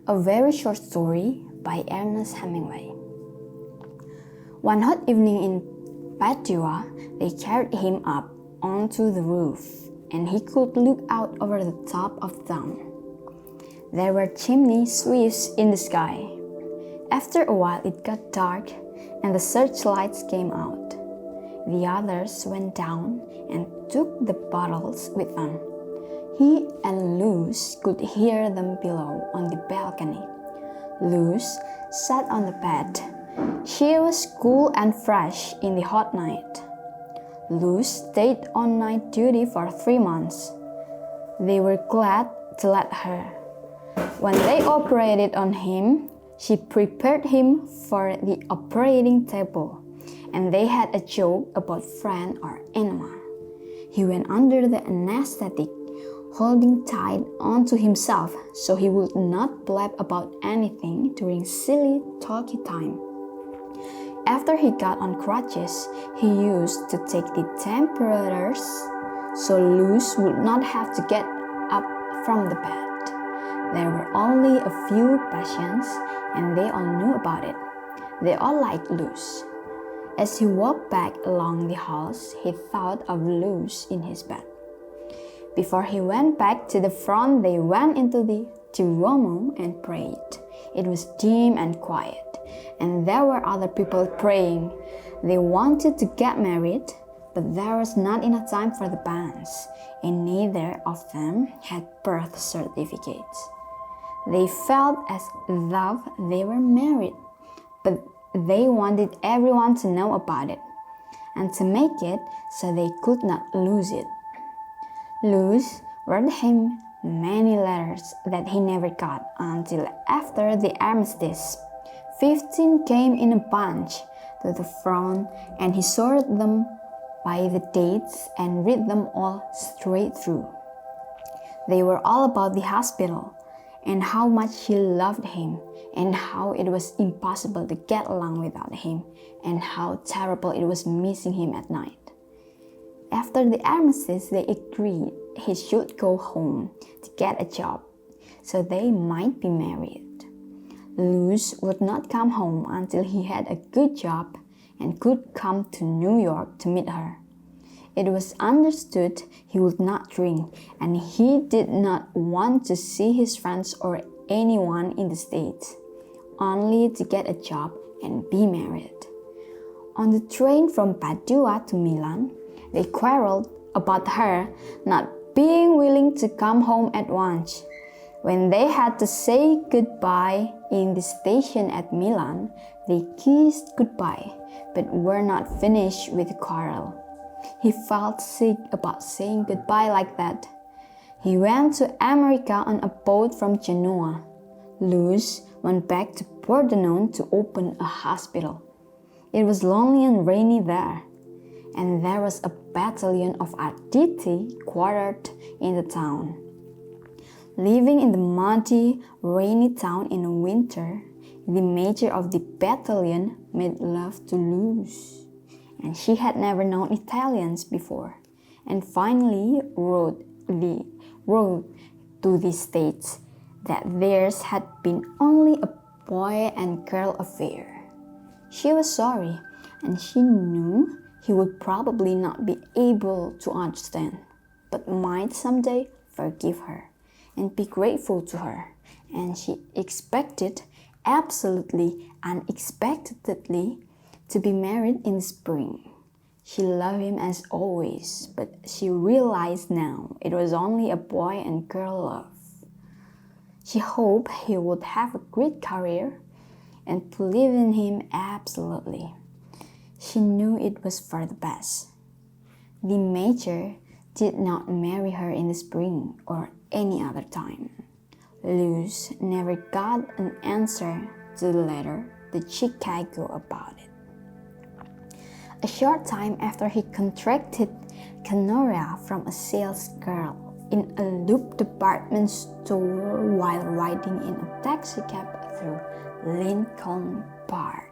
A very short story by Ernest Hemingway. One hot evening in Padua, they carried him up onto the roof, and he could look out over the top of the town. There were chimney sweeps in the sky. After a while it got dark, and the searchlights came out. The others went down and took the bottles with them. He and Luz could hear them below on the balcony. Luz sat on the bed. She was cool and fresh in the hot night. Luz stayed on night duty for 3 months. They were glad to let her. When they operated on him, she prepared him for the operating table, and they had a joke about friend or enema. He went under the anesthetic, holding tight onto himself so he would not blab about anything during silly talky time. After he got on crutches, he used to take the temperatures so Luz would not have to get up from the bed. There were only a few patients, and they all knew about it. They all liked Luz. As he walked back along the halls, he thought of Luz in his bed. Before he went back to the front, they went into the Duomo and prayed. It was dim and quiet, and there were other people praying. They wanted to get married, but there was not enough time for the banns, and neither of them had birth certificates. They felt as though they were married, but they wanted everyone to know about it, and to make it so they could not lose it. Luz wrote him many letters that he never got until after the armistice. 15 came in a bunch to the front, and he sorted them by the dates and read them all straight through. They were all about the hospital, and how much she loved him, and how it was impossible to get along without him, and how terrible it was missing him at night. After the armistice, they agreed he should go home to get a job, so they might be married. Luz would not come home until he had a good job and could come to New York to meet her. It was understood he would not drink, and he did not want to see his friends or anyone in the States, only to get a job and be married. On the train from Padua to Milan, they quarreled about her not being willing to come home at once. When they had to say goodbye in the station at Milan, they kissed goodbye, but were not finished with the quarrel. He felt sick about saying goodbye like that. He went to America on a boat from Genoa. Luz went back to Pordenone to open a hospital. It was lonely and rainy there, and there was a battalion of Arditi quartered in the town. Living in the muddy, rainy town in winter, the major of the battalion made love to Luz, and she had never known Italians before, and finally wrote to the States that theirs had been only a boy and girl affair. She was sorry, and she knew he would probably not be able to understand, but might someday forgive her and be grateful to her, and she expected, absolutely unexpectedly, to be married in the spring. She loved him as always, but she realized now it was only a boy and girl love. She hoped he would have a great career and believed in him absolutely. She knew it was for the best. The major did not marry her in the spring or any other time. Luz never got an answer to the letter to Chicago about it. A short time after, he contracted gonorrhea from a sales girl in a Loop department store while riding in a taxicab through Lincoln Park.